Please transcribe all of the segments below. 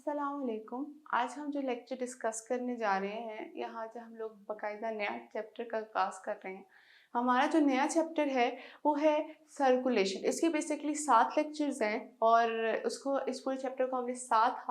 अस्सलामुअलैकुम। आज हम जो लेक्चर डिस्कस करने जा रहे हैं, यहाँ जो हम लोग बाकायदा नया चैप्टर का आगाज़ कर रहे हैं। हमारा जो नया चैप्टर है वो है सर्कुलेशन। इसके बेसिकली 7 लेक्चर्स हैं और उसको इस पूरे चैप्टर को हमने 7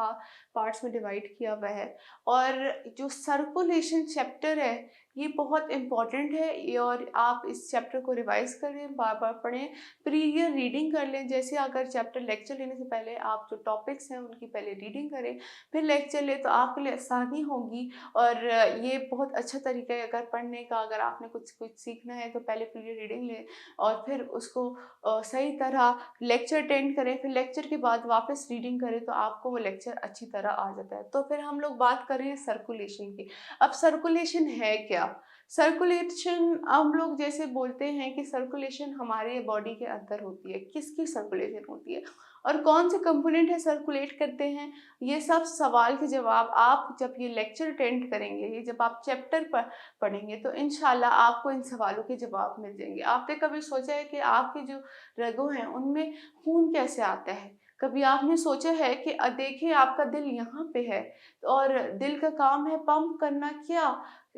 पार्ट्स में डिवाइड किया हुआ है। और जो सर्कुलेशन चैप्टर है ये बहुत इम्पॉर्टेंट है और आप इस चैप्टर को रिवाइज़ करें, बार-बार पढ़ें, प्रीवियस रीडिंग कर लें। जैसे अगर चैप्टर लेक्चर लेने से पहले आप जो टॉपिक्स हैं उनकी पहले रीडिंग करें, फिर लेक्चर लें तो आपके लिए आसानी होगी। और ये बहुत अच्छा तरीका है अगर पढ़ने का। अगर आपने कुछ सीखना है तो पहले प्रीवियस रीडिंग लें और फिर उसको सही तरह लेक्चर अटेंड करें, फिर लेक्चर के बाद वापस रीडिंग करें तो आपको वो लेक्चर अच्छी तरह आ जाता है। तो फिर हम लोग बात कर रहे हैं सर्कुलेशन की। अब सर्कुलेशन है क्या? सर्कुलेशन हम लोग जैसे बोलते हैं कि सर्कुलेशन हमारे बॉडी के अंदर होती है। किसकी सर्कुलेशन होती है और कौन से कंपोनेंट है सर्कुलेट करते हैं, ये सब सवाल के जवाब आप जब ये लेक्चर अटेंड करेंगे, ये जब आप चैप्टर पर पढ़ेंगे तो इंशाल्लाह आपको इन सवालों के जवाब मिल जाएंगे। आपने कभी सोचा है कि आपके जो रगों हैं उनमें खून कैसे आता है? कभी आपने सोचा है कि देखिए आपका दिल यहाँ पे है और दिल का काम है पंप करना।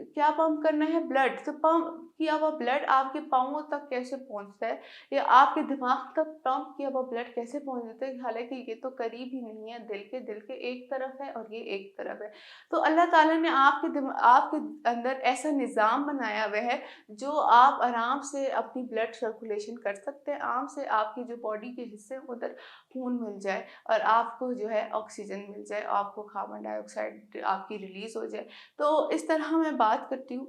क्या पंप करना है? ब्लड। तो पंप किया हुआ ब्लड आपके पाँवों तक कैसे पहुंचता है या आपके दिमाग तक पंप किया हुआ ब्लड कैसे पहुंच जाता है? हालांकि ये तो करीब ही नहीं है, दिल के एक तरफ है और ये एक तरफ है। तो अल्लाह ताला ने आपके अंदर ऐसा निज़ाम बनाया हुआ है जो आप आराम से अपनी ब्लड सर्कुलेशन कर सकते हैं। आराम से आपकी जो बॉडी के हिस्से हैं उधर खून मिल जाए और आपको जो है ऑक्सीजन मिल जाए, आपको कार्बन डाइऑक्साइड आपकी रिलीज़ हो जाए। तो इस तरह मैं बात करती हूँ।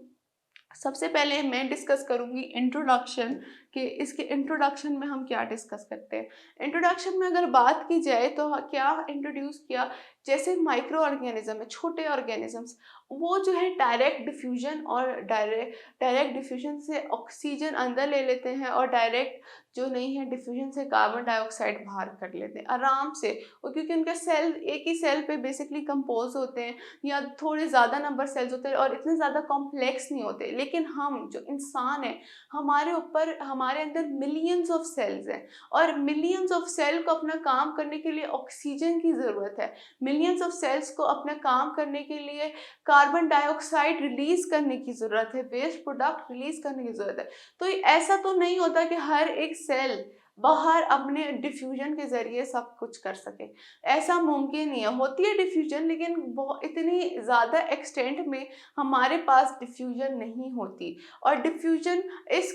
सबसे पहले मैं डिस्कस करूँगी इंट्रोडक्शन, कि इसके इंट्रोडक्शन में हम क्या डिस्कस करते हैं। इंट्रोडक्शन में अगर बात की जाए तो क्या इंट्रोड्यूस किया, जैसे माइक्रो ऑर्गेनिज्म है, छोटे ऑर्गेनिजम्स, वो जो है डायरेक्ट डिफ्यूजन और डायरेक्ट डिफ्यूजन से ऑक्सीजन अंदर ले लेते हैं और डायरेक्ट जो नहीं है डिफ्यूजन से कार्बन डाइऑक्साइड बाहर कर लेते हैं आराम से। और क्योंकि उनके सेल एक ही सेल पे बेसिकली कंपोज होते हैं या थोड़े ज़्यादा नंबर सेल्स होते हैं और इतने ज़्यादा कॉम्प्लेक्स नहीं होते। लेकिन हम जो इंसान हैं, हमारे अंदर मिलियंस ऑफ सेल्स हैं और मिलियंस ऑफ सेल को अपना काम करने के लिए ऑक्सीजन की ज़रूरत है। मिलियंस ऑफ सेल्स को अपना काम करने के लिए कार्बन डाइऑक्साइड रिलीज करने की ज़रूरत है, वेस्ट प्रोडक्ट रिलीज करने की ज़रूरत है। तो ऐसा तो नहीं होता कि हर एक सेल बाहर अपने डिफ्यूजन के ज़रिए सब कुछ कर सके, ऐसा मुमकिन नहीं है। होती है डिफ्यूजन लेकिन बहुत इतनी ज़्यादा एक्सटेंट में हमारे पास डिफ्यूजन नहीं होती। और डिफ्यूजन इस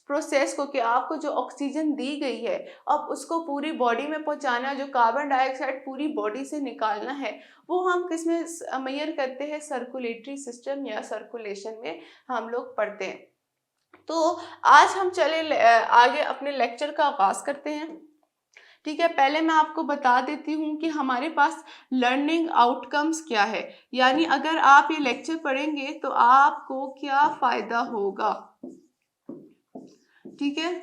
प्रोसेस को कि आपको जो ऑक्सीजन दी गई है अब उसको पूरी बॉडी में पहुंचाना, जो कार्बन डाइऑक्साइड पूरी बॉडी से निकालना है, वो हम किस में मेजर करते हैं? सर्कुलेटरी सिस्टम या सर्कुलेशन में हम लोग पढ़ते हैं। तो आज हम आगे अपने लेक्चर का आगाज करते हैं। ठीक है, पहले मैं आपको बता देती हूँ कि हमारे पास लर्निंग आउटकम्स क्या है, यानी अगर आप ये लेक्चर पढ़ेंगे तो आपको क्या फायदा होगा। ठीक है,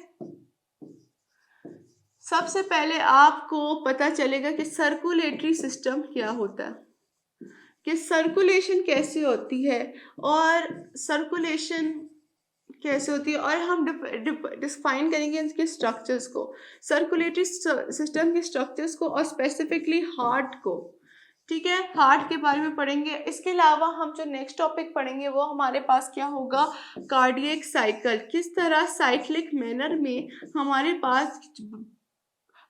सबसे पहले आपको पता चलेगा कि सर्कुलेटरी सिस्टम क्या होता है, कि सर्कुलेशन कैसे होती है और सर्कुलेशन कैसे होती है, और हम डिफाइन करेंगे इसके स्ट्रक्चर्स को, सर्कुलेटरी सिस्टम के स्ट्रक्चर्स को और स्पेसिफिकली हार्ट को। ठीक है, हार्ट के बारे में पढ़ेंगे। इसके अलावा हम जो नेक्स्ट टॉपिक पढ़ेंगे वो हमारे पास क्या होगा? कार्डियक साइकिल, किस तरह साइक्लिक मैनर में हमारे पास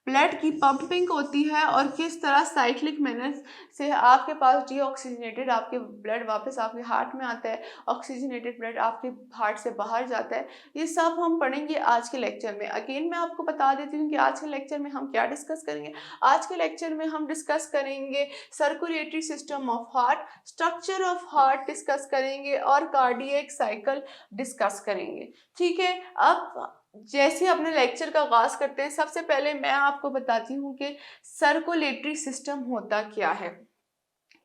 ब्लड की पंपिंग होती है और किस तरह साइक्लिक मैनर से आपके पास डीऑक्सीजनेटेड आपके ब्लड वापस आपके हार्ट में आता है, ऑक्सीजनेटेड ब्लड आपके हार्ट से बाहर जाता है। ये सब हम पढ़ेंगे आज के लेक्चर में। अगेन मैं आपको बता देती हूँ कि आज के लेक्चर में हम क्या डिस्कस करेंगे। आज के लेक्चर में हम डिस्कस करेंगे circulatory system of heart, structure of heart discuss करेंगे और कार्डियक साइकिल डिस्कस करेंगे। ठीक है, अब जैसे अपने लेक्चर का आगाज करते हैं, सबसे पहले मैं आपको बताती हूँ कि सर्कुलेटरी सिस्टम होता क्या है।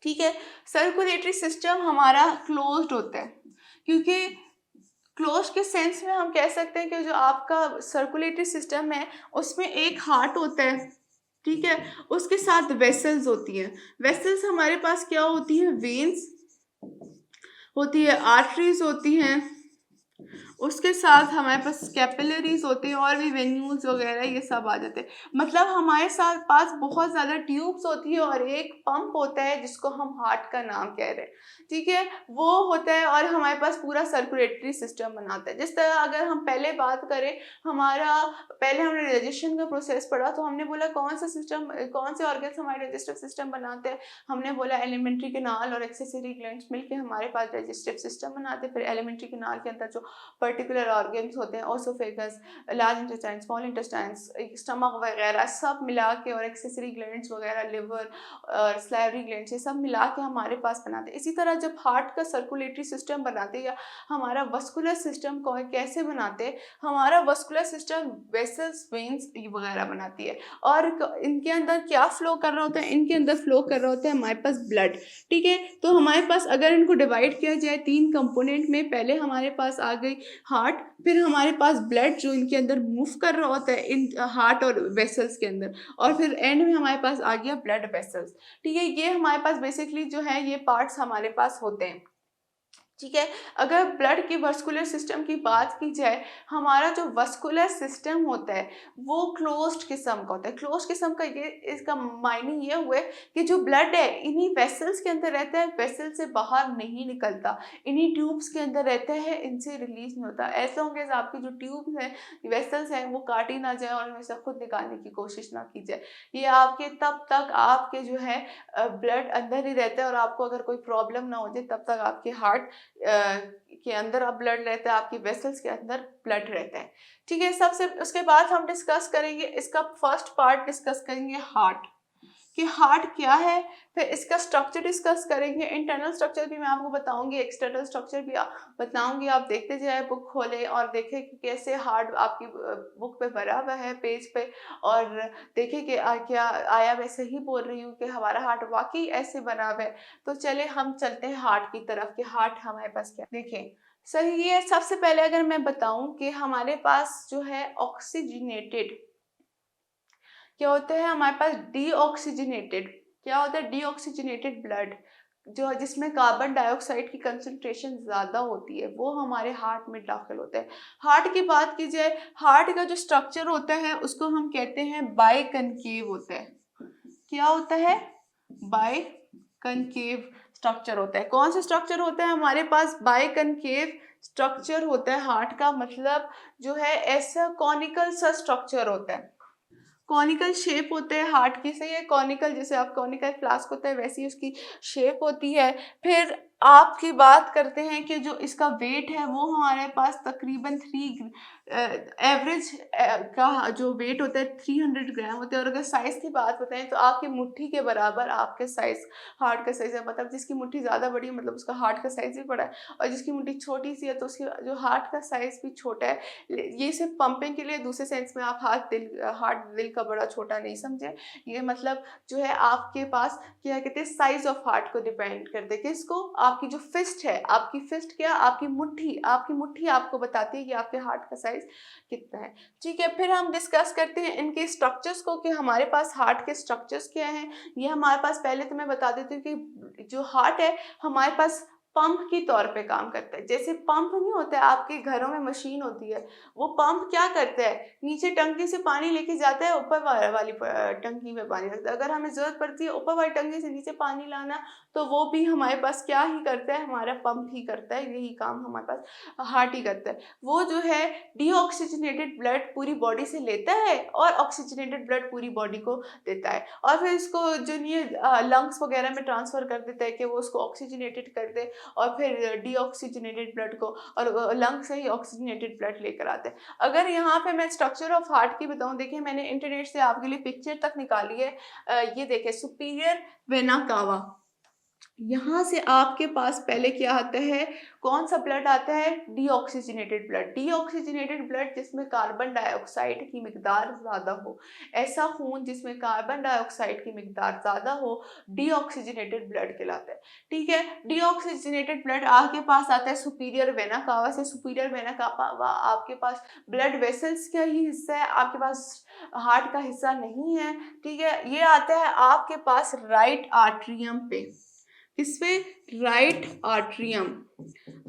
ठीक है, सर्कुलेटरी सिस्टम हमारा क्लोज्ड होता है, क्योंकि क्लोज के सेंस में हम कह सकते हैं कि जो आपका सर्कुलेटरी सिस्टम है उसमें एक हार्ट होता है। ठीक है, उसके साथ वेसल्स होती हैं। वेसल्स हमारे पास क्या होती है? वेन्स होती है, आर्टरीज होती हैं उसके साथ हमारे पास कैपिलरीज होते हैं और भी वेन्यूल्स वगैरह ये सब आ जाते हैं। मतलब हमारे साथ पास बहुत ज़्यादा ट्यूब्स होती है और एक पंप होता है जिसको हम हार्ट का नाम कह रहे हैं, ठीक है, वो होता है और हमारे पास पूरा सर्कुलेटरी सिस्टम बनाता है। जिस तरह अगर हम पहले बात करें, हमारा पहले हमने डाइजेशन का प्रोसेस पढ़ा तो हमने बोला कौन सा सिस्टम, कौन से ऑर्गन्स हमारे डाइजेस्टिव सिस्टम बनाते हैं। हमने बोला एलिमेंट्री कैनाल और एक्सेसरी ग्लैंड्स मिलकर हमारे पास डाइजेस्टिव सिस्टम बनाते हैं। फिर एलिमेंट्री कैनाल के अंदर जो पर्टिकुलर ऑर्गन्स होते हैं, oesophagus, large intestine, small intestines, stomach वगैरह सब मिला के, और एक्सेसरी ग्लैंड्स वगैरह, लिवर और स्लाइवरी ग्लैंड्स, ये सब मिला के हमारे पास बनाते हैं। इसी तरह जब हार्ट का सर्कुलेटरी सिस्टम बनाते हैं या हमारा वस्कुलर सिस्टम को कैसे बनाते हैं, हमारा वस्कुलर सिस्टम वेसल्स, वेन्स वगैरह बनाती है। और इनके अंदर क्या फ्लो कर रहा होता है, इनके अंदर फ्लो कर रहा होता है हमारे पास ब्लड, ठीक है। तो हमारे पास अगर इनको डिवाइड किया जाए 3 कंपोनेंट में, पहले हमारे पास आ गई हार्ट, फिर हमारे पास ब्लड जो इनके अंदर मूव कर रहा होता है इन हार्ट और वेसल्स के अंदर, और फिर एंड में हमारे पास आ गया ब्लड वेसल्स, ठीक है। ये हमारे पास बेसिकली जो है ये पार्ट्स हमारे पास होते हैं, ठीक है। अगर ब्लड की वस्कुलर सिस्टम की बात की जाए, हमारा जो वस्कुलर सिस्टम होता है वो क्लोज्ड किस्म का होता है। क्लोज्ड किस्म का ये, इसका मायने ये हुए कि जो ब्लड है इन्हीं वेसल्स के अंदर रहता है, वेसल से बाहर नहीं निकलता, इन्हीं ट्यूब्स के अंदर रहता है, इनसे रिलीज नहीं होता। ऐसा होंगे आपकी जो ट्यूब्स हैं, वेसल्स हैं, वो काटी ना जाए और इनमें से खुद निकालने की कोशिश ना की जाए। ये आपके तब तक आपके जो है ब्लड अंदर ही रहता है, और आपको अगर कोई प्रॉब्लम ना हो जाए तब तक आपके हार्ट के अंदर अब ब्लड रहता है, आपकी वेसल्स के अंदर ब्लड रहता है, ठीक है। सबसे उसके बाद हम डिस्कस करेंगे, इसका फर्स्ट पार्ट डिस्कस करेंगे हार्ट, कि हार्ट क्या है। फिर इसका स्ट्रक्चर डिस्कस करेंगे, इंटरनल स्ट्रक्चर भी मैं आपको बताऊंगी, एक्सटर्नल स्ट्रक्चर भी बताऊंगी। आप देखते जाए, बुक खोलें और देखें कि कैसे हार्ट आपकी बुक पे भरा हुआ है पेज पे, और देखें कि क्या आया मैं सही बोल रही हूँ कि हमारा हार्ट वाकई ऐसे बना हुआ है। तो चले हम चलते हैं हार्ट की तरफ कि हार्ट हमारे पास क्या, देखें सही है। सबसे पहले अगर मैं बताऊं कि हमारे पास जो है ऑक्सीजनेटेड क्या होता है, हमारे पास डीऑक्सीजनेटेड, क्या होता है डीऑक्सीजनेटेड ब्लड, जो जिसमें कार्बन डाइऑक्साइड की कंसंट्रेशन ज़्यादा होती है, वो हमारे हार्ट में दाखिल होता है। हार्ट की बात की जाए, हार्ट का जो स्ट्रक्चर होता है उसको हम कहते हैं बाइकनकेव होता है। क्या होता है, बाइकनकेव स्ट्रक्चर होता है। कौन सा स्ट्रक्चर होता है हमारे पास, बाइकनकेव स्ट्रक्चर होता है हार्ट का, मतलब जो है ऐसा कॉनिकल सा स्ट्रक्चर होता है, कॉनिकल शेप होते हैं हार्ट की, सही है। कॉनिकल, जैसे आप कॉनिकल फ्लास्क होता है वैसी उसकी शेप होती है। फिर आपकी बात करते हैं कि जो इसका वेट है वो हमारे पास तकरीबन 3 एवरेज का जो वेट होता है 300 ग्राम होता है। और अगर साइज़ की बात बताएं तो आपकी मुट्ठी के बराबर आपके साइज़, हार्ट का साइज़ है। मतलब जिसकी मुट्ठी ज़्यादा बड़ी है मतलब उसका हार्ट का साइज़ भी बड़ा है, और जिसकी मुट्ठी छोटी सी है तो उसकी जो हार्ट का साइज़ भी छोटा है। ये सिर्फ पंपिंग के लिए, दूसरे सेंस में आप हार्ट दिल का बड़ा छोटा नहीं समझे। ये मतलब जो है आपके पास क्या कहते हैं, साइज ऑफ हार्ट को डिपेंड करते हैं, किसको, आपकी जो फिस्ट है, आपकी फिस्ट क्या, आपकी मुट्ठी आपको बताती है कि आपके हार्ट का साइज कितना है, ठीक है। फिर हम डिस्कस करते हैं इनके स्ट्रक्चर्स को कि हमारे पास हार्ट के स्ट्रक्चर्स क्या हैं। ये हमारे पास, पहले तो मैं बता देती हूँ कि जो हार्ट है हमारे पास पंप की तौर पे काम करता है। जैसे पंप नहीं होता है, आपके घरों में मशीन होती है, वो पंप क्या करता है, नीचे टंकी से पानी लेके जाता है, ऊपर वाली टंकी में पानी रखता है। अगर हमें ज़रूरत पड़ती है ऊपर वाली टंकी से नीचे पानी लाना, तो वो भी हमारे पास क्या ही करता है, हमारा पंप ही करता है। यही काम हमारे पास हार्ट ही करता है। वो जो है डीऑक्सीजनेटेड ब्लड पूरी बॉडी से लेता है और ऑक्सीजनेटेड ब्लड पूरी बॉडी को देता है, और फिर इसको जो ये लंग्स वगैरह में ट्रांसफ़र कर देता है कि वो उसको ऑक्सीजनेटेड कर दे, और फिर डीऑक्सीजनेटेड ब्लड को और लंग से ही ऑक्सीजनेटेड ब्लड लेकर आते हैं। अगर यहाँ पे मैं स्ट्रक्चर ऑफ हार्ट की बताऊँ, देखिए मैंने इंटरनेट से आपके लिए पिक्चर तक निकाली है। ये देखें, सुपीरियर वेना कावा, यहाँ से आपके पास पहले क्या आता है, कौन सा ब्लड आता है, डीऑक्सीजनेटेड ब्लड। डीऑक्सीजनेटेड ब्लड जिसमें कार्बन डाइऑक्साइड की मिकदार ज़्यादा हो, ऐसा खून जिसमें कार्बन डाइऑक्साइड की मिकदार ज़्यादा हो, डीऑक्सीजनेटेड ब्लड कहलाता है, ठीक है। डीऑक्सीजनेटेड ब्लड आपके पास आता है सुपीरियर वेना कावा से। सुपीरियर वेना कावा आपके पास ब्लड वेसल्स का ही हिस्सा है, आपके पास हार्ट का हिस्सा नहीं है, ठीक है। ये आता है आपके पास राइट आर्ट्रियम पे, किस पे, राइट आर्ट्रियम।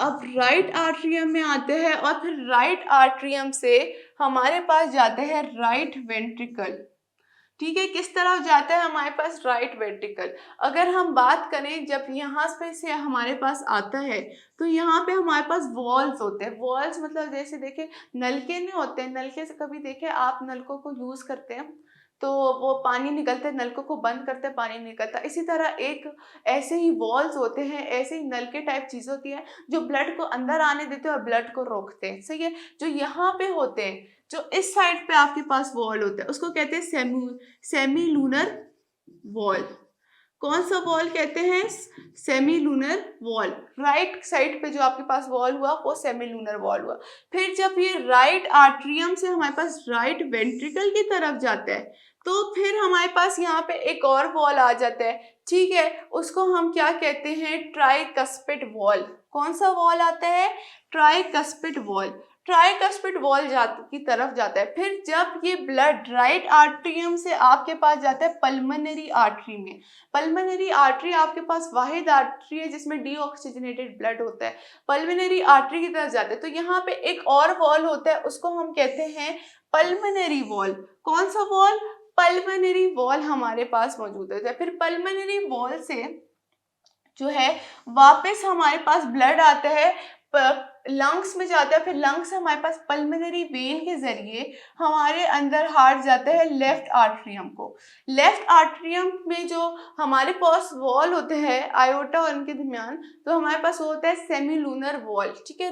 अब राइट आर्ट्रियम में आते हैं और फिर राइट आर्ट्रियम से हमारे पास जाते हैं राइट वेंट्रिकल। ठीक है, किस तरफ जाता है हमारे पास राइट वेंट्रिकल। अगर हम बात करें जब यहाँ पे से हमारे पास आता है तो यहाँ पे हमारे पास वॉल्स होते हैं। वॉल्स मतलब जैसे देखे नलके नहीं होते हैं, नलके से कभी देखे आप नलकों को यूज करते हैं तो वो पानी निकलता है, नलकों को बंद करते हैं पानी निकलता है। इसी तरह एक ऐसे ही वॉल्स होते हैं, ऐसे ही नलके टाइप चीज होती है जो ब्लड को अंदर आने देते हैं और ब्लड को रोकते हैं। सही है, जो यहाँ पे होते हैं, जो इस साइड पे आपके पास वॉल होता है उसको कहते हैं सेमी लूनर वॉल। कौन सा वॉल कहते हैं? Semi lunar wall. Right side पे जो आपके पास वॉल हुआ वो सेमी लूनर वॉल हुआ। फिर जब ये राइट आर्ट्रियम से हमारे पास राइट वेंट्रिकल की तरफ जाता है तो फिर हमारे पास यहाँ पे एक और वॉल आ जाता है। ठीक है, उसको हम क्या कहते हैं? Tricuspid wall. कौन सा वॉल आता है? Tricuspid wall. ट्राइकस्पिड वॉल की तरफ जाता है। फिर जब ये ब्लड राइट आर्ट्रियम से आपके पास जाता है पल्मोनरी आर्टरी में। पल्मोनरी आर्टरी आपके पास वाहिद आर्टरी है जिसमें डीऑक्सीजनेटेड ब्लड होता है। पल्मोनरी आर्टरी की तरफ जाते हैं तो यहाँ पे एक और वॉल होता है, उसको हम कहते हैं पल्मोनरी वॉल। कौन सा वॉल? पल्मोनरी वॉल हमारे पास मौजूद है। फिर पल्मोनरी वॉल से जो है वापस हमारे पास ब्लड आता है, लंग्स में जाता है। फिर लंग्स से हमारे पास पल्मोनरी वेन के जरिए हमारे अंदर हार्ट जाता है लेफ्ट आर्ट्रियम को। लेफ्ट आर्ट्रियम में जो हमारे पास वॉल होते हैं आयोटा और उनके दरमियान, तो हमारे पास होता है सेमी लूनर वॉल। ठीक है,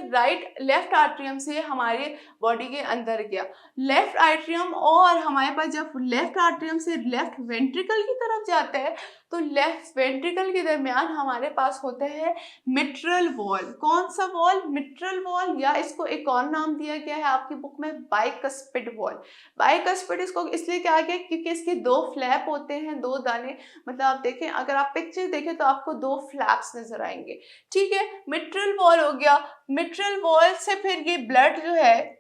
लेफ्ट आर्ट्रियम से हमारे बॉडी के अंदर गया लेफ्ट आर्ट्रियम, और हमारे पास जब लेफ्ट आर्ट्रियम से लेफ्ट वेंट्रिकल की तरफ जाता है तो लेफ्ट वेंट्रिकल के दरमियान हमारे पास होता है मिट्रल वॉल। कौन सा वॉल? मिट्रल वॉल, या इसको एक और नाम दिया गया है आपकी बुक में बाइकस्पिड वॉल। बाइकस्पिड इसको इसलिए कहा गया क्योंकि इसके दो फ्लैप होते हैं, दो दाने। मतलब आप देखें, अगर आप पिक्चर देखें तो आपको दो फ्लैप्स नजर आएंगे। ठीक है, मिट्रल वॉल हो गया। मिट्रल वॉल से फिर ये ब्लड जो है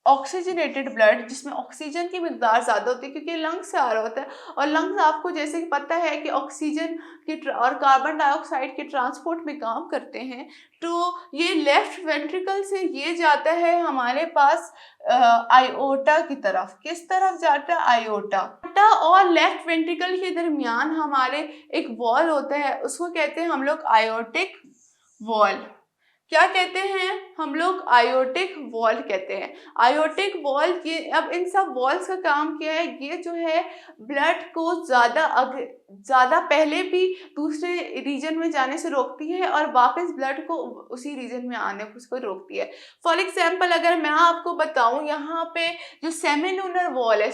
ऑक्सीजनेटेड ब्लड, जिसमें ऑक्सीजन की मिकदार ज़्यादा होती है क्योंकि लंग्स से आ रहा होता है, और लंग्स आपको जैसे कि पता है कि ऑक्सीजन के और कार्बन डाइऑक्साइड के ट्रांसपोर्ट में काम करते हैं। तो ये लेफ्ट वेंट्रिकल से ये जाता है हमारे पास आयोटा की तरफ। किस तरफ जाता है? आयोटा और लेफ्ट वेंट्रिकल के दरमियान हमारे एक वॉल होता है, उसको कहते हैं हम लोग आयोटिक वॉल। क्या कहते हैं हम लोग? आयोटिक वॉल कहते हैं। आयोटिक वॉल ये, अब इन सब वॉल्स का काम क्या है? ये जो है ब्लड को ज़्यादा पहले भी दूसरे रीजन में जाने से रोकती है और वापस ब्लड को उसी रीजन में आने को रोकती है। फॉर एग्जाम्पल अगर मैं आपको बताऊं, यहाँ पे जो सेमीलूनर वॉल है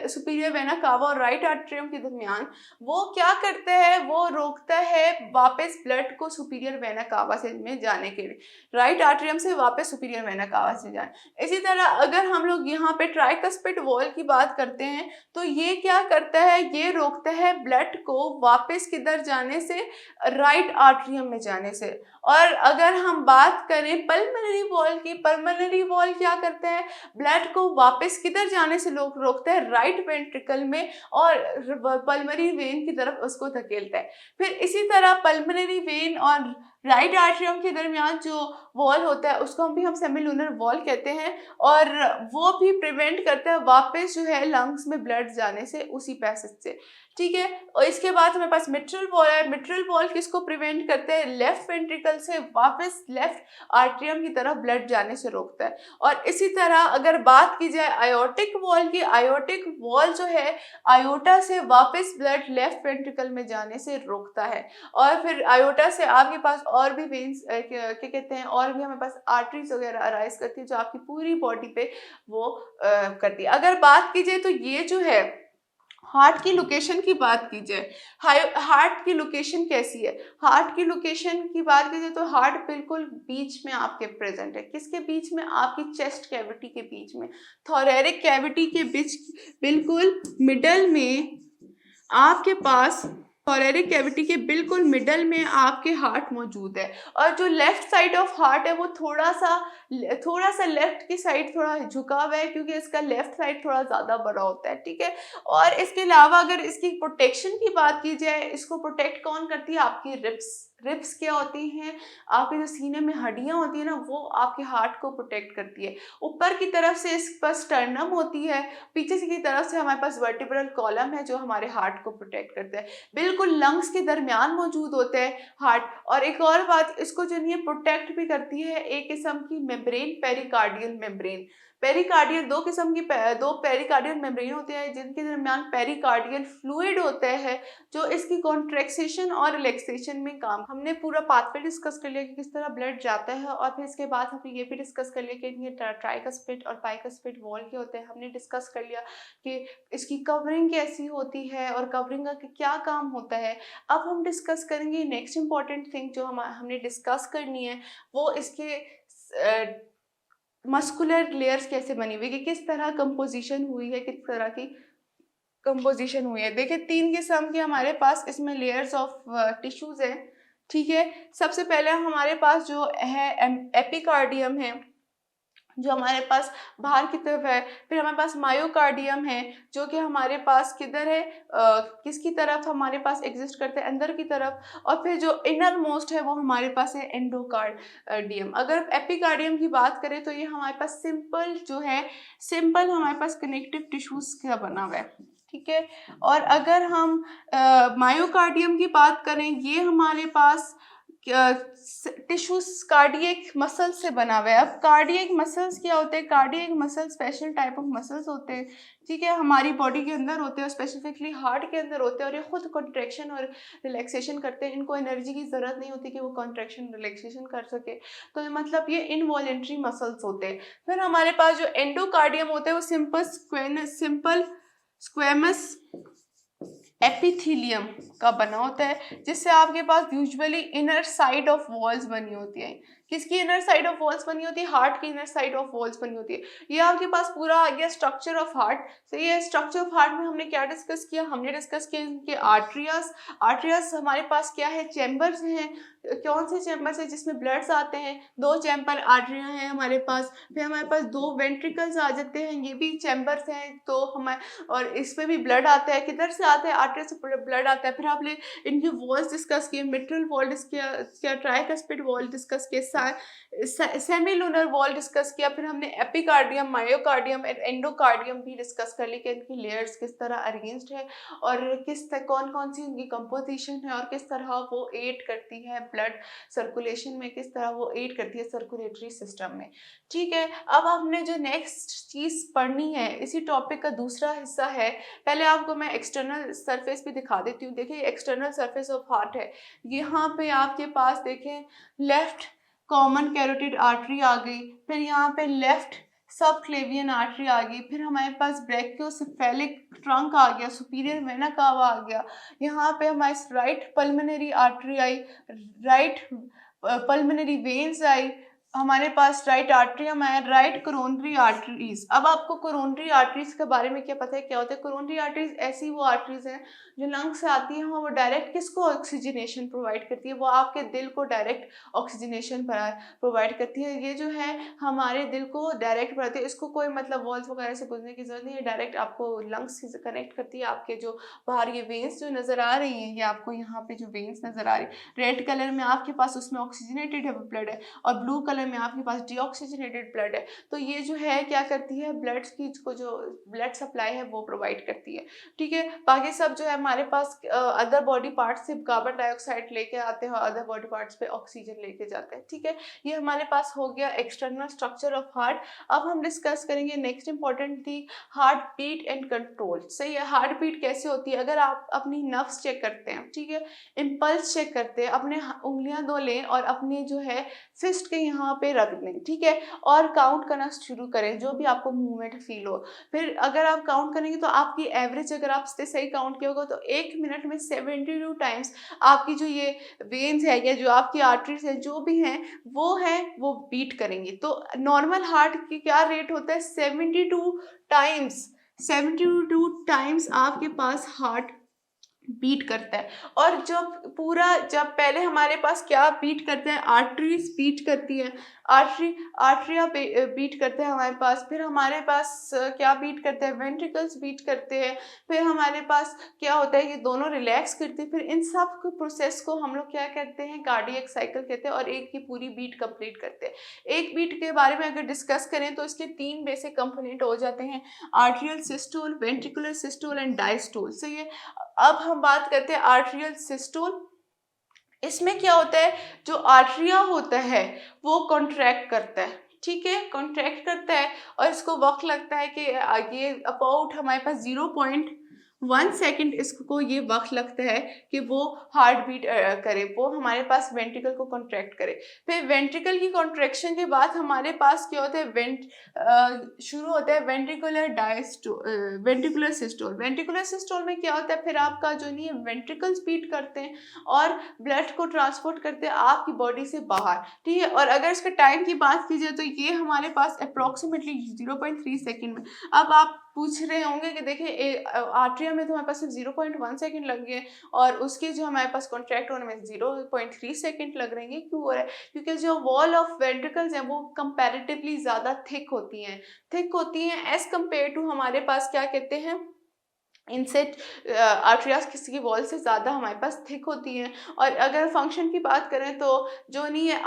सुपीरियर वेना कावा और राइट आर्ट्रियम के दरमियान, वो क्या करता है? वो रोकता है वापस ब्लड को सुपीरियर वेना कावा से में जाने के लिए, राइट आर्ट्रियम से वापस सुपीरियर वेना कावा से जाए। इसी तरह अगर हम लोग यहाँ पे ट्राइकस्पिड वॉल की बात करते हैं तो ये क्या करता है? ये रोकता है ब्लड को वापस किधर जाने से? राइट आर्ट्रियम में जाने से। और अगर हम बात करें पल्मोनरी वॉल की, पल्मोनरी वॉल क्या करता है? ब्लड को वापस किधर जाने से रोकता है? राइट वेंट्रिकल में, और पल्मोनरी वेन की तरफ उसको धकेलता है। फिर इसी तरह पल्मोनरी वेन और राइट आर्ट्रियम के दरमियान जो वॉल होता है उसको हम सेमीलूनर वॉल कहते हैं, और वो भी प्रिवेंट करता है वापस जो है लंग्स में ब्लड जाने से उसी पैसेज से। ठीक है, और इसके बाद हमारे पास मिट्रल वॉल है। मिट्रल वॉल किसको प्रिवेंट करते हैं? लेफ्ट वेंट्रिकल से वापस लेफ्ट आर्ट्रियम की तरफ ब्लड जाने से रोकता है। और इसी तरह अगर बात की जाए आयोटिक वॉल की, आयोटिक वॉल जो है आयोटा से वापस ब्लड लेफ्ट वेंट्रिकल में जाने से रोकता है। और फिर आयोटा से आपके पास और भी वेन्स क्या कहते हैं, और भी हमारे पास आर्टरीज वगैरह अराइज करती है जो आपकी पूरी बॉडी पे वो करती है। अगर बात की जाए तो ये जो है हार्ट की लोकेशन की बात की जाए, हार्ट की लोकेशन कैसी है? हार्ट की लोकेशन की बात की जाए तो हार्ट बिल्कुल बीच में आपके प्रेजेंट है। किसके बीच में? आपकी चेस्ट कैविटी के बीच में, थोरैसिक कैविटी के बीच बिल्कुल मिडल में आपके पास कोरोनरी कैविटी के बिल्कुल मिडल में आपके हार्ट मौजूद है, और जो लेफ्ट साइड ऑफ हार्ट है वो थोड़ा सा लेफ्ट की साइड थोड़ा झुका हुआ है, क्योंकि इसका लेफ्ट साइड थोड़ा ज़्यादा बड़ा होता है, ठीक है। और इसके अलावा अगर इसकी प्रोटेक्शन की बात की जाए, इसको प्रोटेक्ट कौन करती है? आपकी रिब्स। रिब्स क्या होती हैं? आपके जो सीने में हड्डियां होती है ना, वो आपके हार्ट को प्रोटेक्ट करती है। ऊपर की तरफ से इस पर स्टर्नम होती है, पीछे की तरफ से हमारे पास वर्टिब्रल कॉलम है जो हमारे हार्ट को प्रोटेक्ट करता है। बिल्कुल लंग्स के दरमियान मौजूद होते हैं हार्ट। और एक और बात, इसको जो नहीं प्रोटेक्ट भी करती है एक किस्म की मेम्ब्रेन, पेरिकार्डियल मेम्ब्रेन। पेरिकार्डियल दो पेरिकार्डियल मेम्ब्रेन होते हैं जिनके दरमियान पेरिकार्डियल फ्लूइड होता है, जो इसकी कॉन्ट्रैक्शन और रिलैक्सेशन में काम। हमने पूरा पाथवे डिस्कस कर लिया कि किस तरह ब्लड जाता है, और फिर इसके बाद हमने ये भी डिस्कस कर लिया कि ये ट्राइकस्पिड और बाइकस्पिड वॉल के होते हैं। हमने डिस्कस कर लिया कि इसकी कवरिंग कैसी होती है और कवरिंग का क्या काम होता है। अब हम डिस्कस करेंगे नेक्स्ट इंपॉर्टेंट थिंग जो हमने डिस्कस करनी है, वो इसके मस्कुलर लेयर्स कैसे बनी हुई, कि किस तरह कंपोजिशन हुई है, किस तरह की कंपोजिशन हुई है। देखिए 3 किस्म के हमारे पास इसमें लेयर्स ऑफ टिश्यूज हैं, ठीक है। सबसे पहले हमारे पास जो है एपिकार्डियम है, जो हमारे पास बाहर की तरफ है। फिर हमारे पास मायोकार्डियम है जो कि हमारे पास किधर है, किसकी तरफ हमारे पास एग्जिस्ट करते हैं, अंदर की तरफ। और फिर जो इनर मोस्ट है वो हमारे पास है एंडोकार्डियम। अगर एपिकार्डियम की बात करें तो ये हमारे पास सिंपल हमारे पास कनेक्टिव टिश्यूज का बना हुआ है, ठीक है। और अगर हम मायोकार्डियम की बात करें, ये हमारे पास टिश्यूज कार्डियक मसल से बना हुआ है। अब कार्डियक मसल्स क्या होते हैं? Cardiac muscle special type of muscles होते हैं, ठीक है, हमारी बॉडी के अंदर होते हैं, और स्पेसिफिकली हार्ट के अंदर होते हैं, और ये खुद कॉन्ट्रैक्शन और रिलैक्सेशन करते हैं। इनको एनर्जी की ज़रूरत नहीं होती कि वो कॉन्ट्रैक्शन रिलैक्सेशन कर सके, तो मतलब ये इनवॉलेंट्री मसल्स होते हैं। फिर हमारे पास जो एंडोकार्डियम होते हैं वो सिंपल स्क्वेमस एपिथीलियम का बना होता है, जिससे आपके पास usually inner side of walls बनी होती है। किसकी इनर साइड ऑफ वॉल्स बनी होती है? हार्ट की इनर साइड ऑफ वॉल्स बनी होती है। ये आपके पास पूरा आ गया स्ट्रक्चर ऑफ हार्ट। तो ये स्ट्रक्चर ऑफ हार्ट में हमने क्या डिस्कस किया? हमने डिस्कस किया इनके आर्टरियास हमारे पास क्या है? चैम्बर्स हैं। कौन से चैम्बर्स है? जिसमें ब्लड्स आते हैं। 2 चैम्बर आर्टरिया हैं हमारे पास। फिर हमारे पास 2 वेंट्रिकल्स आ जाते हैं, ये भी चैम्बर्स हैं। तो हमारे और इसमें भी ब्लड आता है। किधर से आता है? आर्टरी से ब्लड आता है। फिर आपने इनकी वॉल्स डिस्कस किए, मिट्रल वॉल डिस्कस किया, ट्राइकस्पिड वॉल डिस्कस किया, सेमिलुनर वॉल डिस्कस किया। फिर हमने एपिकार्डियम, मायोकार्डियम एंड एंडोकार्डियम भी डिस्कस कर ली कि इनकी लेयर्स किस तरह अरेंज्ड है, और कौन कौन सी उनकी कंपोजिशन है, और किस तरह वो एड करती है ब्लड सर्कुलेशन में, किस तरह वो एड करती है सर्कुलेटरी सिस्टम में, ठीक है। अब हमने जो नेक्स्ट चीज़ पढ़नी है, इसी टॉपिक का दूसरा हिस्सा है। पहले आपको मैं एक्सटर्नल सरफेस भी दिखा देती हूँ। देखिए एक्सटर्नल सरफेस ऑफ हार्ट है, यहाँ पे आपके पास देखें लेफ्ट कॉमन कैरोटिड आर्टरी आ गई, फिर यहाँ पे लेफ्ट सब क्लेवियन आर्टरी आ गई, फिर हमारे पास ब्रैकियोसेफेलिक ट्रंक आ गया, सुपीरियर वेना कावा आ गया, यहाँ पे हमारे राइट पल्मोनरी आर्टरी आई, राइट पल्मोनरी वेन्स आई, हमारे पास राइट आर्टरियम है, राइट कोरोनरी आर्टरीज। अब आपको कोरोनरी आर्टरीज के बारे में क्या पता है क्या होता है? कोरोनरी आर्टरीज ऐसी वो आर्टरीज हैं जो लंग से आती हैं, वो डायरेक्ट किसको ऑक्सीजनेशन प्रोवाइड करती है? वो आपके दिल को डायरेक्ट ऑक्सीजनेशन प्रोवाइड करती है। ये जो है हमारे दिल को डायरेक्ट बढ़ाती है, इसको कोई मतलब वॉल्स वगैरह से गुजरने की जरूरत नहीं है, डायरेक्ट आपको लंग्स से कनेक्ट करती है। आपके जो बाहर ये वेन्स जो नजर आ रही हैं, ये आपको यहाँ पे जो वेन्स नजर आ रही है रेड कलर में आपके पास, उसमें ऑक्सीजनेटेड है ब्लड है, और ब्लू कलर में आपके पास डीऑक्सीजनेटेड ब्लड है। तो ये जो है क्या करती है? ब्लड की को जो ब्लड सप्लाई है वो प्रोवाइड करती है, ठीक है। बाकी सब जो है हमारे पास अदर बॉडी पार्ट्स से कार्बन डाइऑक्साइड लेके आते हैं और अदर बॉडी पार्ट्स पे ऑक्सीजन लेके जाते हैं, ठीक है। ये हमारे पास हो गया एक्सटर्नल स्ट्रक्चर ऑफ हार्ट। अब हम डिस्कस करेंगे नेक्स्ट इंपॉर्टेंट थी हार्ट बीट एंड कंट्रोल। सही है, हार्ट बीट कैसे होती है? अगर आप अपनी नर्व्स चेक करते हैं, ठीक है, इम्पल्स चेक करते हैं, अपने उंगलियां दो लें और अपनी जो है फिस्ट के यहाँ पे रख दें, ठीक है, और काउंट करना शुरू करें जो भी आपको मूवमेंट फील हो। फिर अगर आप काउंट करेंगे तो आपकी एवरेज, अगर आप सही काउंट किया होगा तो 1 मिनट में 72 टाइम्स आपकी जो ये वेन्स है या जो आपकी आर्टरीज है जो भी हैं वो बीट करेंगी। तो नॉर्मल हार्ट की क्या रेट होता है? 72 टाइम्स। 72 टाइम्स आपके पास हार्ट बीट करता है। और जब पहले हमारे पास क्या बीट करते हैं, आर्टरीज बीट करती है, आर्टरिया बीट करते हैं हमारे पास। फिर हमारे पास क्या बीट करते हैं, वेंट्रिकल्स बीट करते हैं। फिर हमारे पास क्या होता है, ये दोनों रिलैक्स करते हैं। फिर इन सब प्रोसेस को हम लोग क्या कहते हैं, कार्डियक साइकिल कहते हैं, और एक की पूरी बीट कंप्लीट करते हैं। एक बीट के बारे में अगर डिस्कस करें तो इसके 3 बेसिक कंपोनेंट हो जाते हैं, atrial systole, ventricular systole and diastole. सही है। अब हम बात करते हैं आर्ट्रियल सिस्टोल। इसमें क्या होता है, जो आर्ट्रिया होता है वो कॉन्ट्रैक्ट करता है, ठीक है, कॉन्ट्रैक्ट करता है, और इसको वक्त लगता है कि ये अबाउट हमारे पास 0.1 सेकेंड इसको ये वक्त लगता है कि वो हार्ट बीट करे, वो हमारे पास वेंट्रिकल को कॉन्ट्रैक्ट करे। फिर वेंट्रिकल की कॉन्ट्रैक्शन के बाद हमारे पास क्या होता है, शुरू होता है वेंट्रिकुलर सिस्टोल। वेंट्रिकुलर सिस्टोल में क्या होता है, फिर आपका जो नहीं है वेंट्रिकल्स बीट करते हैं और ब्लड को ट्रांसपोर्ट करते हैं आपकी बॉडी से बाहर, ठीक है। और अगर इसके टाइम की बात की जाए तो ये हमारे पास अप्रोक्सीमेटली 0.3 सेकेंड में। अब आप पूछ रहे होंगे कि देखिए आर्ट्रिया में तो हमारे पास सिर्फ 0.1 सेकेंड लग गए और उसके जो हमारे पास कॉन्ट्रैक्ट होने में 0.3 सेकेंड लग रहे हैं। क्यों हो रहा है, क्योंकि जो वॉल ऑफ वेंट्रिकल्स हैं वो कंपैरेटिवली ज़्यादा थिक होती हैं एज कम्पेयर टू हमारे पास क्या कहते हैं, इनसे आर्ट्रियास किसी की वॉल से ज़्यादा हमारे पास थिक होती हैं। और अगर फंक्शन की बात करें तो जो नहीं है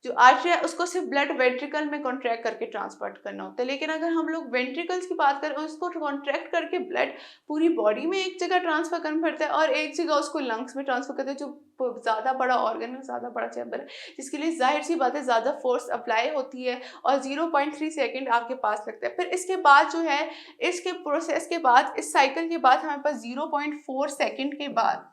आर्ट्रिया उसको सिर्फ ब्लड वेंट्रिकल में कॉन्ट्रैक्ट करके ट्रांसपोर्ट करना होता है, लेकिन अगर हम लोग वेंट्रिकल्स की बात करें उसको कॉन्ट्रैक्ट करके ब्लड पूरी बॉडी में एक जगह ट्रांसफर करना पड़ता है और एक जगह उसको लंग्स में ट्रांसफर करते हैं, जो ज़्यादा बड़ा ऑर्गन है, ज़्यादा बड़ा चैम्बर है, जिसके लिए जाहिर सी बात है ज़्यादा फोर्स अप्लाई होती है और 0.3 सेकेंड आपके पास लगता है। फिर इसके बाद जो है, इसके प्रोसेस के बाद, इस साइकिल के बाद हमारे पास 0.4 सेकेंड के बाद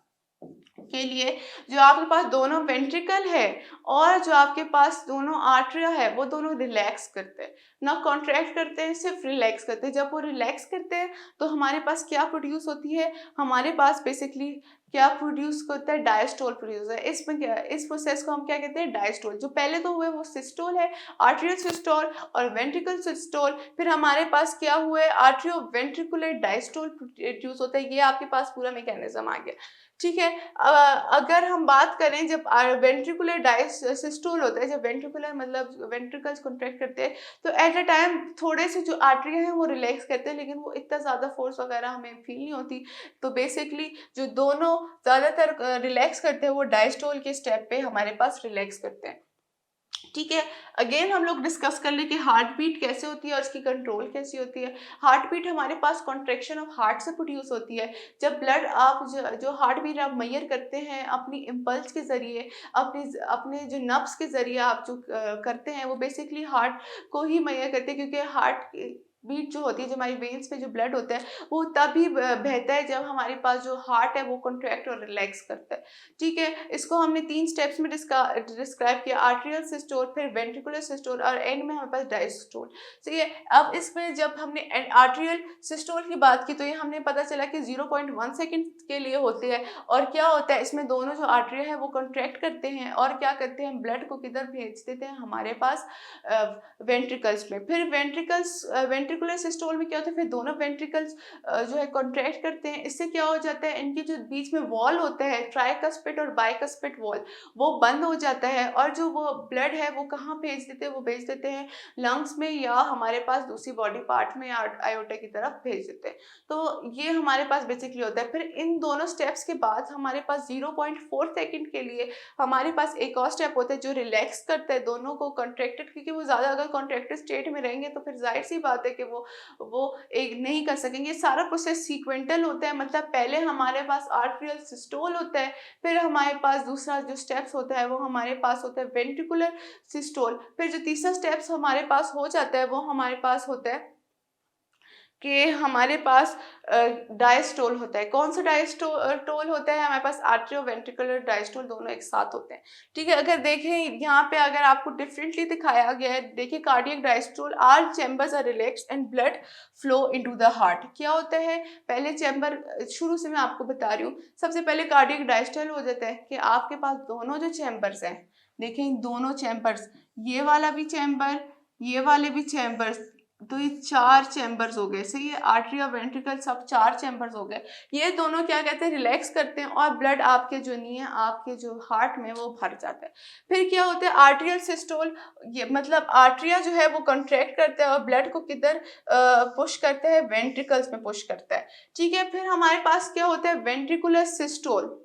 के लिए जो आपके पास दोनों वेंट्रिकल है और जो आपके पास दोनों आर्टरिया है वो दोनों रिलैक्स करते हैं, ना कॉन्ट्रैक्ट करते हैं, सिर्फ रिलैक्स करते हैं। जब वो रिलैक्स करते हैं तो हमारे पास क्या प्रोड्यूस होती है, हमारे पास बेसिकली क्या प्रोड्यूस करता है, डायस्टोल प्रोड्यूस है। इसमें क्या, इस प्रोसेस को हम क्या कहते हैं, डायस्टोल। जो पहले तो हुए वो सिस्टोल है, आर्ट्रियल सिस्टोल और वेंट्रिकल सिस्टोल। फिर हमारे पास क्या हुआ है, आर्ट्रियो वेंट्रिकुलर डायस्टोल प्रोड्यूस होता है। ये आपके पास पूरा मैकेनिज्म आ गया, ठीक है। अगर हम बात करें जब वेंट्रिकुलर डायस्टोल होता है, जब वेंट्रिकुलर मतलब वेंट्रिकल्स कॉन्ट्रैक्ट करते हैं तो एट अ टाइम थोड़े से जो आर्टरी है वो रिलैक्स करते हैं, लेकिन वो इतना ज़्यादा फोर्स वगैरह हमें फील नहीं होती। तो बेसिकली जो दोनों ज़्यादातर रिलैक्स करते हैं वो डायस्टोल के स्टेप पे हमारे पास रिलैक्स करते हैं, ठीक है। अगेन हम लोग डिस्कस कर ले कि हार्ट बीट कैसे होती है और उसकी कंट्रोल कैसी होती है। हार्ट बीट हमारे पास कॉन्ट्रैक्शन ऑफ हार्ट से प्रोड्यूस होती है। जब ब्लड आप जो हार्ट बीट आप मेजर करते हैं अपनी इम्पल्स के ज़रिए, अपने अपने जो नब्स के ज़रिए आप जो करते हैं, वो बेसिकली हार्ट को ही मेजर करते हैं, क्योंकि हार्ट बीट जो होती है, जो हमारी वेन्स में जो ब्लड होता है वो तभी बहता है जब हमारे पास जो हार्ट है वो कॉन्ट्रैक्ट और रिलैक्स करता है, ठीक है। इसको हमने 3 स्टेप्स में डिस्क्राइब किया, आर्ट्रियल सिस्टोल, फिर वेंट्रिकुलर सिस्टोल और एंड में हमारे पास डायस्टोल। सही है। अब इसमें जब हमने आर्ट्रियल सिस्टोल की बात की तो ये हमने पता चला कि 0.1 सेकेंड के लिए होते हैं। और क्या होता है, इसमें दोनों जो आर्टरिया है वो कॉन्ट्रैक्ट करते हैं और क्या करते हैं, ब्लड को किधर भेज देते हैं, हमारे पास वेंट्रिकल्स में। फिर वेंट्रिकुलर सिस्टोल में क्या होता है, फिर दोनों वेंट्रिकल्स जो है कॉन्ट्रैक्ट करते हैं। इससे क्या हो जाता है, इनके जो बीच में वॉल होता है, ट्राइकस्पिड और बाइकस्पिड वॉल, वो बंद हो जाता है और जो वो ब्लड है वो कहाँ भेज देते हैं, वो भेज देते हैं लंग्स में या हमारे पास दूसरी बॉडी पार्ट में या आयोटा की तरफ भेज देते हैं। तो ये हमारे पास बेसिकली होता है। फिर इन दोनों स्टेप्स के बाद हमारे पास 0.4 सेकेंड के लिए हमारे पास एक और स्टेप होता है जो रिलैक्स करता है दोनों को कॉन्ट्रैक्टेड, क्योंकि वो ज़्यादा अगर कॉन्ट्रैक्टेड स्टेट में रहेंगे तो फिर जाहिर सी बात है कि वो एक नहीं कर सकेंगे। सारा प्रोसेस सीक्वेंटल होता है, मतलब पहले हमारे पास आर्ट्रियल सिस्टोल होता है, फिर हमारे पास दूसरा जो स्टेप्स होता है वो हमारे पास होता है वेंट्रिकुलर सिस्टोल, फिर जो तीसरा स्टेप्स हमारे पास हो जाता है वो हमारे पास होता है कि हमारे पास डायस्टोल होता है। कौन सा डायस्टोल होता है, हमारे पास आर्ट्रियो वेंट्रिकुलर डायस्टोल दोनों एक साथ होते हैं, ठीक है। अगर देखें यहाँ पे, अगर आपको डिफरेंटली दिखाया गया है, देखिए cardiac diastole, are chambers are relaxed and blood flow into the heart. क्या होता है, पहले चैम्बर शुरू से मैं आपको बता रही हूँ, सबसे पहले कार्डियक डायस्टोल हो जाता है कि आपके पास दोनों जो चैम्बर्स हैं, देखें दोनों चैम्बर्स, ये वाला भी चैम्बर, ये वाले भी चैम्बर्स, तो ये 4 चैम्बर्स हो गए, सही है, आर्टरी और वेंट्रिकल सब 4 चैम्बर्स हो गए। ये दोनों क्या कहते हैं, रिलैक्स करते हैं और ब्लड आपके जो नहीं है, आपके जो हार्ट में वो भर जाता है। फिर क्या होता है, आर्ट्रियल सिस्टोल, ये मतलब आर्ट्रिया जो है वो कंट्रैक्ट करता है और ब्लड को किधर पुश करता है, वेंट्रिकल्स में पुश करता है, ठीक है। फिर हमारे पास क्या होता है, वेंट्रिकुलर सिस्टोल,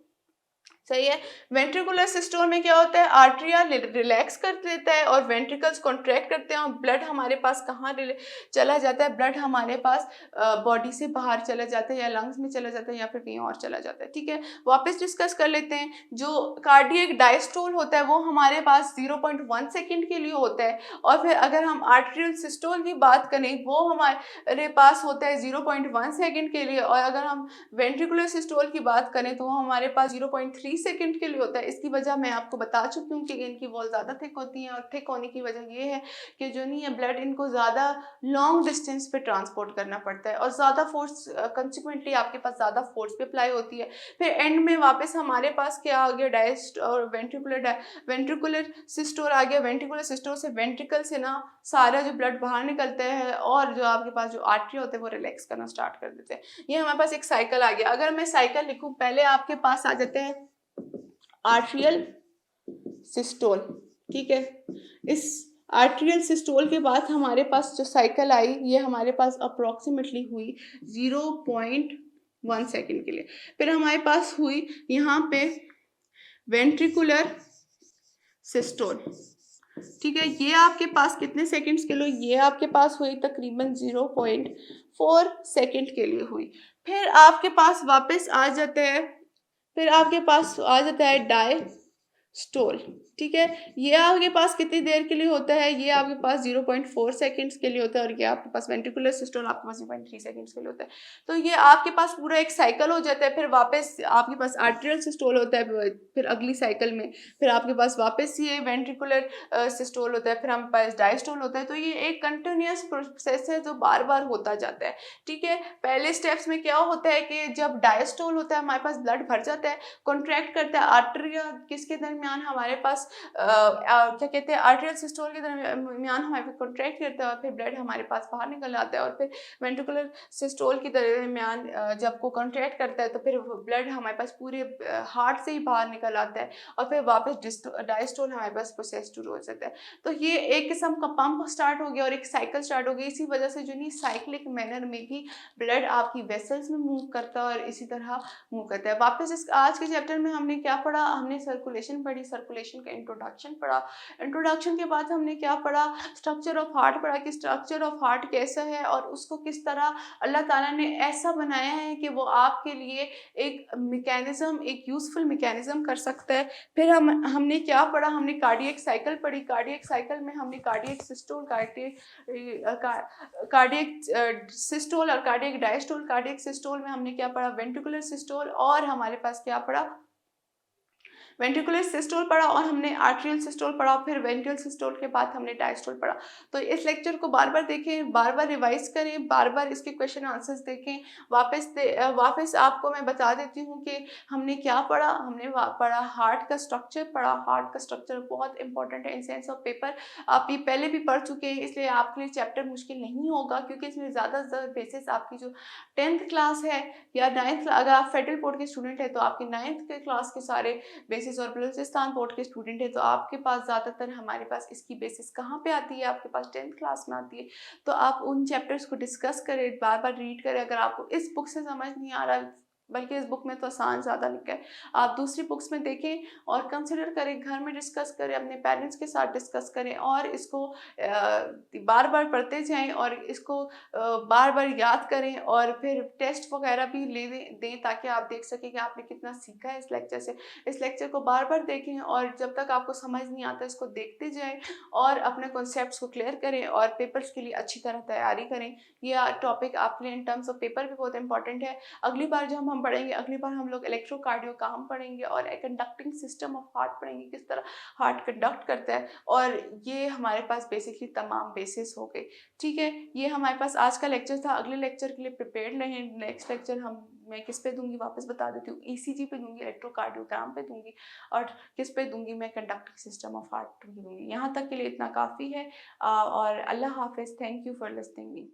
सही है। वेंट्रिकुलर सिस्टोल में क्या होता है, आर्ट्रिया रिलैक्स कर देता है और वेंट्रिकल्स कॉन्ट्रैक्ट करते हैं और ब्लड हमारे पास कहाँ चला जाता है, ब्लड हमारे पास बॉडी से बाहर चला जाता है या लंग्स में चला जाता है या फिर कहीं और चला जाता है, ठीक है। वापस डिस्कस कर लेते हैं, जो कार्डियक डायस्टोल होता है वो हमारे पास 0.1 सेकेंड के लिए होता है, और फिर अगर हम आर्ट्रियल सिस्टोल की बात करें वो हमारे पास होता है 0.1 सेकेंड के लिए, और अगर हम वेंट्रिकुलर सिस्टोल की बात करें तो वो हमारे पास 0.3 सेकंड के लिए होता है। इसकी वजह मैं आपको बता चुकी हूँ कि इनकी वॉल ज़्यादा थिक होती हैं, और थिक होने की वजह ये है कि जो नहीं है, ब्लड इनको ज़्यादा लॉन्ग डिस्टेंस पे ट्रांसपोर्ट करना पड़ता है और ज़्यादा फोर्स, कंसिक्वेंटली आपके पास ज़्यादा फोर्स पे अप्लाई होती है। फिर एंड में वापस हमारे पास क्या आ गया, डायस्ट और वेंट्रिकुलर सिस्टोल आ गया। वेंट्रिकुलर सिस्टोल से वेंट्रिकल से ना सारा जो ब्लड बाहर निकलता है और जो आपके पास जो आर्टरी होते हैं वो रिलैक्स करना स्टार्ट कर देते हैं। ये हमारे पास एक साइकिल आ गया। अगर मैं साइकिल लिखूं, पहले आपके पास आ जाते हैं आर्ट्रियल सिस्टोल, ठीक है। इस आर्ट्रियल सिस्टोल के बाद हमारे पास जो साइकिल आई, ये हमारे पास अप्रोक्सीमेटली हुई 0.1 सेकेंड के लिए। फिर हमारे पास हुई यहाँ पे वेंट्रिकुलर सिस्टोल, ठीक है। ये आपके पास कितने सेकंड्स के लिए, ये आपके पास हुई तकरीबन 0.4 सेकंड के लिए हुई। फिर आपके पास वापस आ जाता है, फिर आपके पास आ जाता है डायस्टोल, ठीक है। ये आपके पास कितनी देर के लिए होता है, ये आपके पास 0.4 सेकंड्स के लिए होता है, और ये आपके पास वेंट्रिकुलर सिस्टोल आपके पास 0.3 सेकंड्स के लिए होता है। तो ये आपके पास पूरा एक साइकिल हो जाता है। फिर वापस आपके पास आर्ट्रियल सिस्टोल होता है, फिर अगली साइकिल में फिर आपके पास वापस ये वेंट्रिकुलर सिस्टोल होता है, फिर हमारे पास डायस्टोल होता है। तो ये एक कंटिन्यूअस प्रोसेस है जो बार बार होता जाता है, ठीक है। पहले स्टेप्स में क्या होता है कि जब डायस्टोल होता है हमारे पास ब्लड भर जाता है, कॉन्ट्रैक्ट करता है आर्टरिया किसके दरमियान, हमारे पास क्या कहते हैं, आर्टरियल सिस्टोल के दरमियान हमारे पास कॉन्ट्रैक्ट करता है और फिर ब्लड हमारे पास बाहर निकल आता है, और फिर वेंट्रिकुलर सिस्टोल के दरमियान जब को कॉन्ट्रैक्ट करता है तो फिर ब्लड हमारे पास पूरे हार्ट से ही बाहर निकल आता है, और फिर वापस डायस्टोल हमारे पास प्रोसेस शुरू हो जाता है। तो ये एक किस्म का पंप स्टार्ट हो गया और एक साइकिल स्टार्ट हो गई। इसी वजह से जो नहीं, साइक्लिक मैनर में ही ब्लड आपकी वेसल्स में मूव करता है और इसी तरह मूव करता है। वापस इस आज के चैप्टर में हमने क्या पढ़ा, हमने सर्कुलेशन पढ़ी, सर्कुलेशन का इंट्रोडक्शन पढ़ा। इंट्रोडक्शन के बाद हमने क्या पढ़ा, स्ट्रक्चर ऑफ हार्ट पढ़ा कि स्ट्रक्चर ऑफ हार्ट कैसा है और उसको किस तरह अल्लाह ताला ने ऐसा बनाया है कि वो आपके लिए एक मैकेनिज्म, एक यूजफुल मैकेनिज्म कर सकता है। फिर हमने क्या पढ़ा, हमने कार्डियक साइकिल पढ़ी। कार्डियक साइकिल में हमने कार्डियक सिस्टोल, कार्डियक सिस्टोल और कार्डियक डायस्टोल। कार्डियक सिस्टोल में हमने क्या पढ़ा, वेंट्रिकुलर सिस्टोल, और हमारे पास क्या पढ़ा, वेंट्रिकुलर सिस्टोल पढ़ा, और हमने आर्ट्रियल सिस्टोल पढ़ा। फिर वेंट्रियल सिस्टोल के बाद हमने डायस्टोल पढ़ा। तो इस लेक्चर को बार बार देखें, बार बार रिवाइज करें, बार बार इसके क्वेश्चन आंसर्स देखें। वापस आपको मैं बता देती हूँ कि हमने क्या पढ़ा। हमने पढ़ा हार्ट का स्ट्रक्चर पढ़ा। हार्ट का स्ट्रक्चर बहुत इंपॉर्टेंट है इन सेंस ऑफ पेपर, आप ये पहले भी पढ़ चुके हैं, इसलिए आपके लिए चैप्टर मुश्किल नहीं होगा, क्योंकि इसमें ज़्यादा बेसिस आपकी जो 10th क्लास है या 9th, अगर आप फेडरल बोर्ड के स्टूडेंट है तो आपके 9th के क्लास के सारे बेसिस, और बलूचिस्तान बोर्ड के स्टूडेंट है तो आपके पास ज़्यादातर हमारे पास इसकी बेसिस कहाँ पे आती है, आपके पास 10th क्लास में आती है। तो आप उन चैप्टर्स को डिस्कस करें, बार बार रीड करें। अगर आपको इस बुक से समझ नहीं आ रहा, बल्कि इस बुक में तो आसान ज़्यादा लिखा है, आप दूसरी बुक्स में देखें और कंसिडर करें, घर में डिस्कस करें, अपने पेरेंट्स के साथ डिस्कस करें, और इसको बार बार पढ़ते जाएं और इसको बार बार याद करें, और फिर टेस्ट वगैरह भी ले दें ताकि आप देख सकें कि आपने कितना सीखा है इस लेक्चर से। इस लेक्चर को बार बार देखें और जब तक आपको समझ नहीं आता इसको देखते जाएं और अपने कॉन्सेप्ट्स को क्लियर करें और पेपर्स के लिए अच्छी तरह तैयारी करें। यह टॉपिक आपके लिए इन टर्म्स ऑफ पेपर भी बहुत इंपॉर्टेंट है। अगली बार जब हम हम पढ़ेंगे, अगली बार हम लोग इलेक्ट्रोकार्डियोग्राम पढ़ेंगे और एक कंडक्टिंग सिस्टम ऑफ हार्ट पढ़ेंगे, किस तरह हार्ट कंडक्ट करता है। और ये हमारे पास बेसिकली तमाम बेसिस हो गए। ठीक है, ये हमारे पास आज का लेक्चर था। अगले लेक्चर के लिए प्रिपेयर्ड रहें। नेक्स्ट लेक्चर मैं किस पे दूंगी वापस बता देती हूँ, ईसीजी पे दूंगी, इलेक्ट्रोकार्डियोग्राम पे दूंगी, और किस पे दूंगी, मैं कंडक्टिंग सिस्टम ऑफ हार्ट दूंगी। यहाँ तक के लिए इतना काफ़ी है। और अल्लाह हाफिज़। Thank you for listening me.